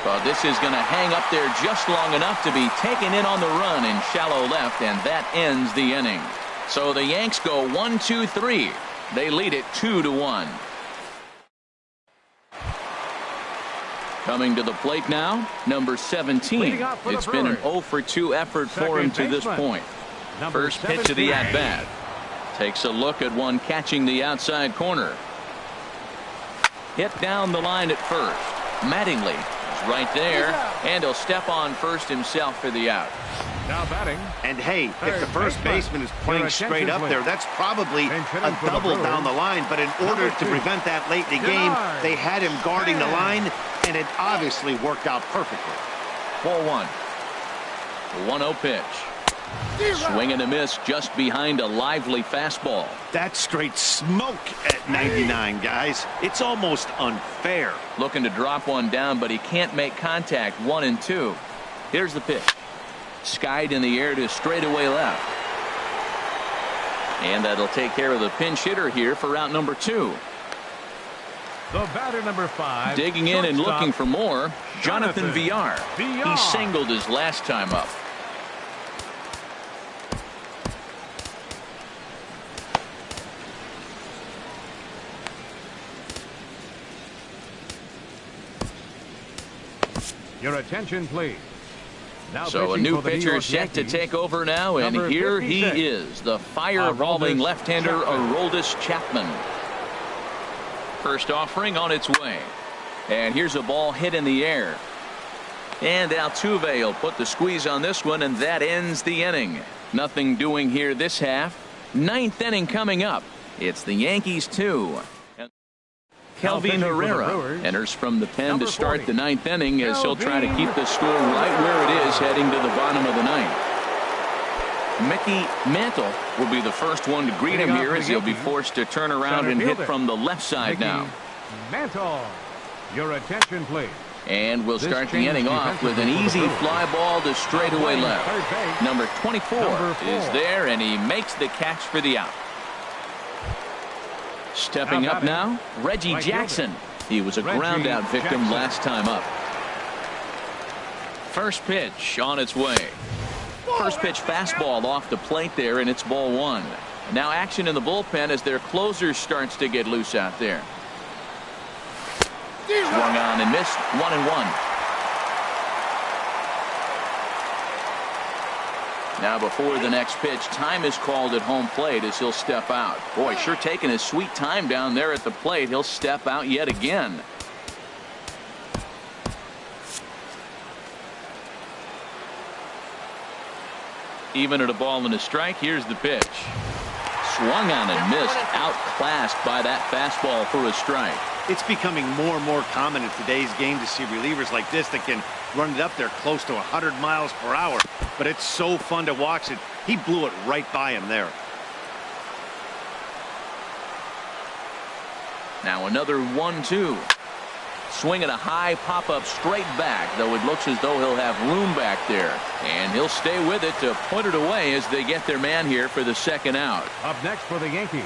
But this is going to hang up there just long enough to be taken in on the run in shallow left, and that ends the inning. So the Yanks go 1-2-3. They lead it 2-1. Coming to the plate now, number 17. It's been an 0-for-2 effort for him to this point. First pitch of the at-bat. Takes a look at one catching the outside corner. Hit down the line at first. Mattingly is right there, and he'll step on first himself for the out. Now batting. And hey, if the first baseman is playing straight up there, that's probably a double down the line. But in order to prevent that late in the game, they had him guarding the line, and it obviously worked out perfectly. 4-1. The 1-0 pitch. Swing and a miss just behind a lively fastball. That's straight smoke at 99, guys. It's almost unfair. Looking to drop one down, but he can't make contact. 1-2. Here's the pitch. Skied in the air to straightaway left. And that'll take care of the pinch hitter here for out number 2. The batter, number 5. Digging in and looking for more, Jonathan Villar. He singled his last time up. Your attention, please. Now so a new pitcher set to take over now, and here he is, the fireballing left-hander Aroldis Chapman. First offering on its way. And here's a ball hit in the air. And Altuve will put the squeeze on this one, and that ends the inning. Nothing doing here this half. 9th inning coming up. It's the Yankees 2. Kelvin Herrera enters from the pen to start the 9th inning, as he'll try to keep the score right where it is heading to the bottom of the 9th. Mickey Mantle will be the first one to greet him here, as he'll be forced to turn around and hit from the left side now. Mantle, your attention, please. And we'll start the inning off with an easy fly ball to straightaway left. Number 24 is there, and he makes the catch for the out. Stepping up now, Reggie Jackson. He was a ground out victim last time up. First pitch on its way. First pitch fastball off the plate there, and it's ball 1. Now action in the bullpen as their closer starts to get loose out there. Swung on and missed. 1-1. Now before the next pitch, time is called at home plate as he'll step out. Boy, sure taking his sweet time down there at the plate. He'll step out yet again. Even at a ball and a strike, here's the pitch. Swung on and missed. Outclassed by that fastball for a strike. It's becoming more and more common in today's game to see relievers like this that can run it up there close to 100 miles per hour. But it's so fun to watch it. He blew it right by him there. Now another 1-2. Swing at a high pop-up straight back, though it looks as though he'll have room back there. And he'll stay with it to put it away as they get their man here for the second out. Up next for the Yankees,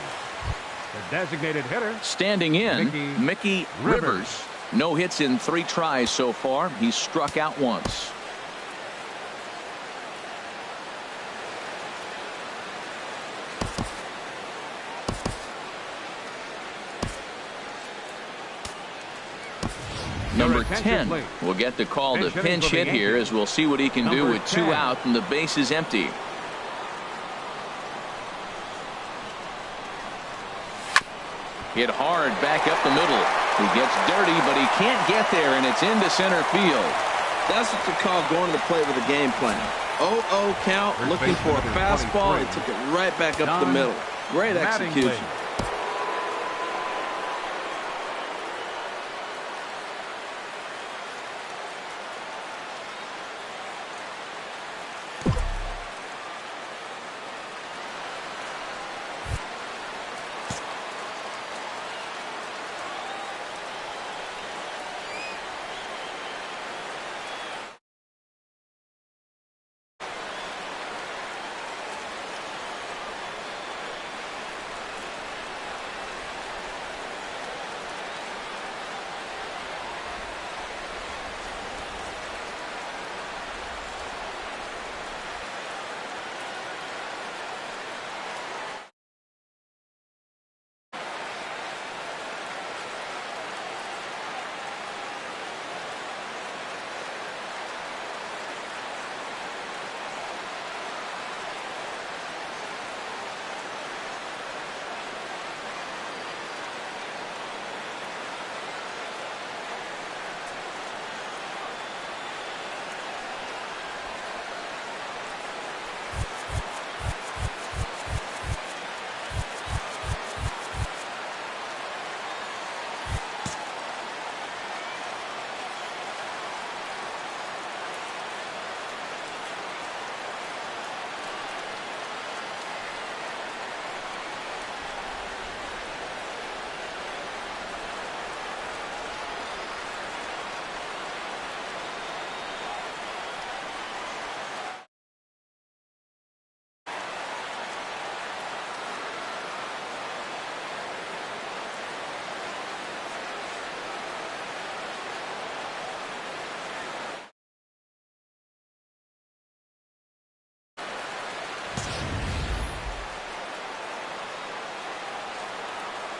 the designated hitter. Standing in, Mickey Rivers. No hits in 3 tries so far. He's struck out once. Number 10 will get the call to pinch hit here, as we'll see what he can do with 2 out and the base is empty. Hit hard back up the middle. He gets dirty, but he can't get there, and it's into center field. That's what you call going to the plate with a game plan. 0-0 count, looking for a fastball, and took it right back up the middle. Great execution.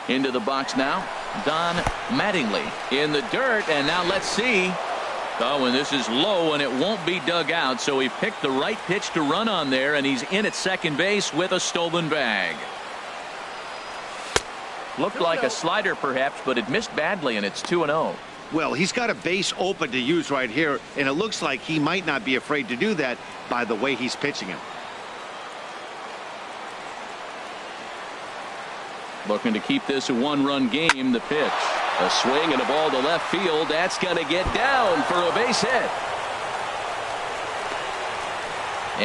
Into the box now, Don Mattingly in the dirt, and now let's see. Oh, and this is low, and it won't be dug out, so he picked the right pitch to run on there, and he's in at second base with a stolen bag. Looked like a slider perhaps, but it missed badly, and it's 2-0. Well, he's got a base open to use right here, and it looks like he might not be afraid to do that by the way he's pitching him. Looking to keep this a one-run game. The pitch. A swing and a ball to left field. That's going to get down for a base hit.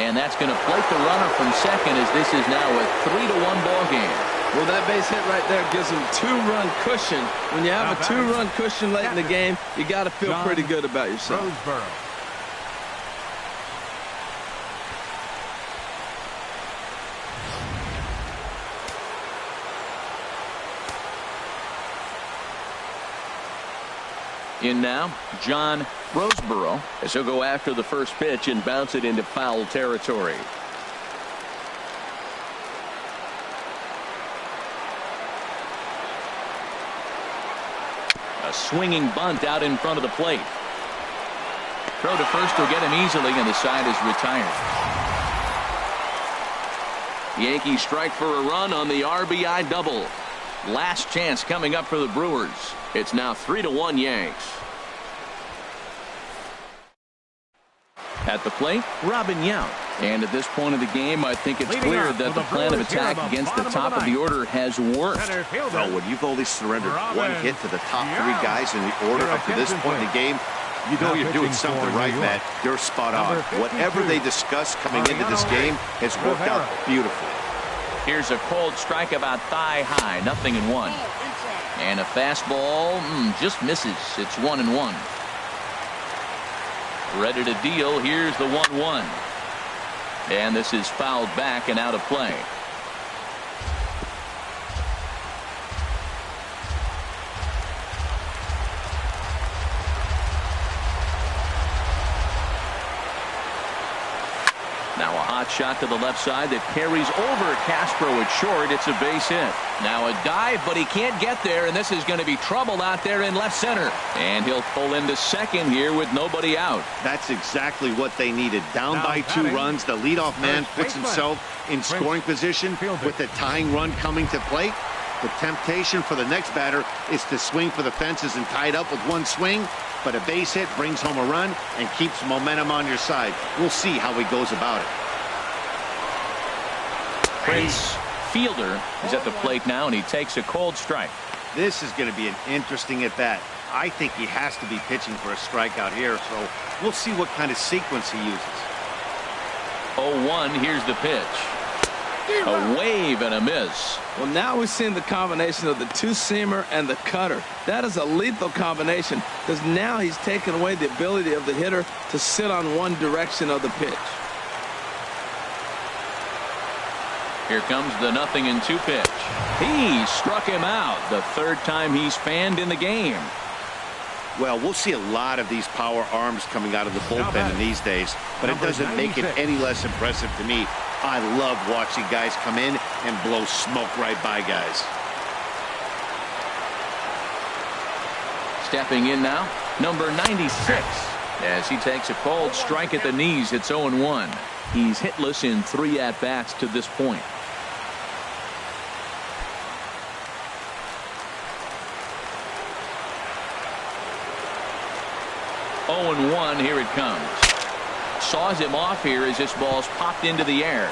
And that's going to plate the runner from second as this is now a 3-1 ball game. Well, that base hit right there gives him two-run cushion. When you have a two-run cushion late in the game, you got to feel pretty good about yourself. Roseboro. In now, John Roseboro, as he'll go after the first pitch and bounce it into foul territory. A swinging bunt out in front of the plate. Throw to first will get him easily, and the side is retired. Yankees strike for a run on the RBI double. Last chance coming up for the Brewers. It's now 3-1 Yanks. At the plate, Robin Yount. And at this point of the game, I think it's clear that the plan of attack against the top of the order has worked. Well, when you've only surrendered one hit to the top three guys in the order up to this point in the game, you know you're doing something right, Matt. You're spot on. Whatever they discussed coming into this game has worked out beautifully. Here's a cold strike about thigh high, 0-1. And a fastball just misses. It's 1-1. Ready to deal. Here's the 1-1. And this is fouled back and out of play. Now a hot shot to the left side that carries over Castro at short. It's a base hit. Now a dive, but he can't get there, and this is going to be trouble out there in left center. And he'll pull into second here with nobody out. That's exactly what they needed. Down by 2 runs, the leadoff man puts himself in scoring position with the tying run coming to plate. The temptation for the next batter is to swing for the fences and tie it up with one swing. But a base hit brings home a run and keeps momentum on your side. We'll see how he goes about it. Prince Fielder is at the plate now, and he takes a cold strike. This is going to be an interesting at-bat. I think he has to be pitching for a strikeout here, so we'll see what kind of sequence he uses. 0-1, here's the pitch. A wave and a miss. Well, now we're seeing the combination of the two-seamer and the cutter. That is a lethal combination because now he's taken away the ability of the hitter to sit on one direction of the pitch. Here comes the 0-2 pitch. He struck him out. The third time he's fanned in the game. Well, we'll see a lot of these power arms coming out of the bullpen in these days, but it doesn't make it any less impressive to me. I love watching guys come in and blow smoke right by guys. Stepping in now, number 96. As he takes a cold strike at the knees, it's 0-1. He's hitless in 3 at-bats to this point. 0-1, here it comes. Saws him off here as this ball's popped into the air.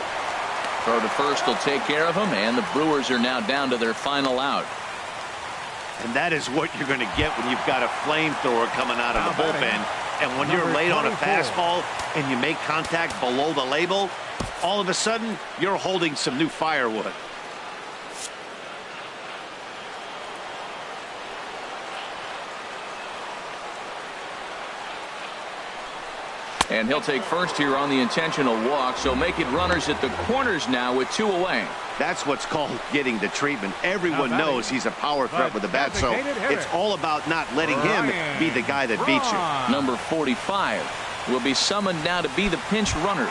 Throw to first will take care of him, and the Brewers are now down to their final out. And that is what you're going to get when you've got a flamethrower coming out of the bullpen. And when you're late on a fastball and you make contact below the label, all of a sudden you're holding some new firewood. And he'll take first here on the intentional walk, so make it runners at the corners now with 2 away. That's what's called getting the treatment. Everyone knows he's a power threat with the bat, so it's all about not letting him be the guy that beats you. Number 45 will be summoned now to be the pinch runner.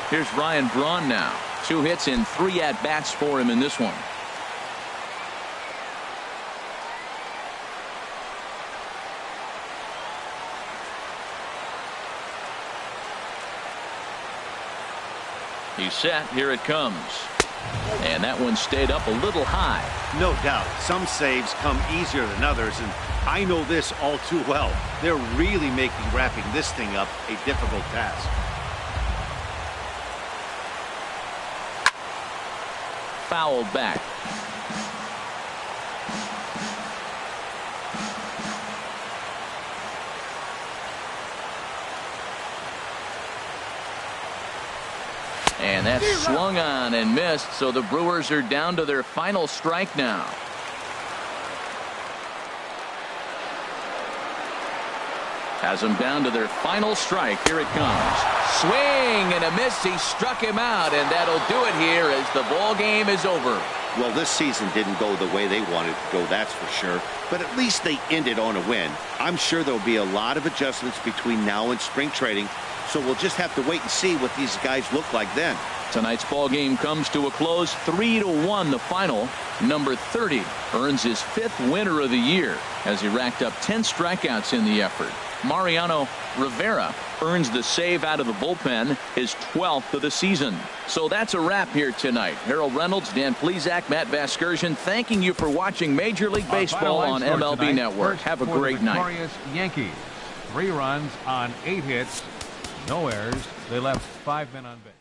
Here's Ryan Braun now. 2 hits and 3 at-bats for him in this one. He's set. Here it comes. And that one stayed up a little high. No doubt. Some saves come easier than others, and I know this all too well. They're really making wrapping this thing up a difficult task. Fouled back. And that's swung on and missed, so the Brewers are down to their final strike now. Has them down to their final strike. Here it comes. Swing and a miss. He struck him out, and that'll do it here as the ball game is over. Well, this season didn't go the way they wanted to go, that's for sure. But at least they ended on a win. I'm sure there'll be a lot of adjustments between now and spring training. So we'll just have to wait and see what these guys look like then. Tonight's ball game comes to a close, 3-1 the final. Number 30 earns his 5th winner of the year as he racked up 10 strikeouts in the effort. Mariano Rivera earns the save out of the bullpen, his 12th of the season. So that's a wrap here tonight. Harold Reynolds, Dan Plesac, Matt Vasgersian, thanking you for watching Major League Baseball on MLB tonight, Network. Have a great night. Victorious Yankees. 3 runs on 8 hits. No errors. They left 5 men on base.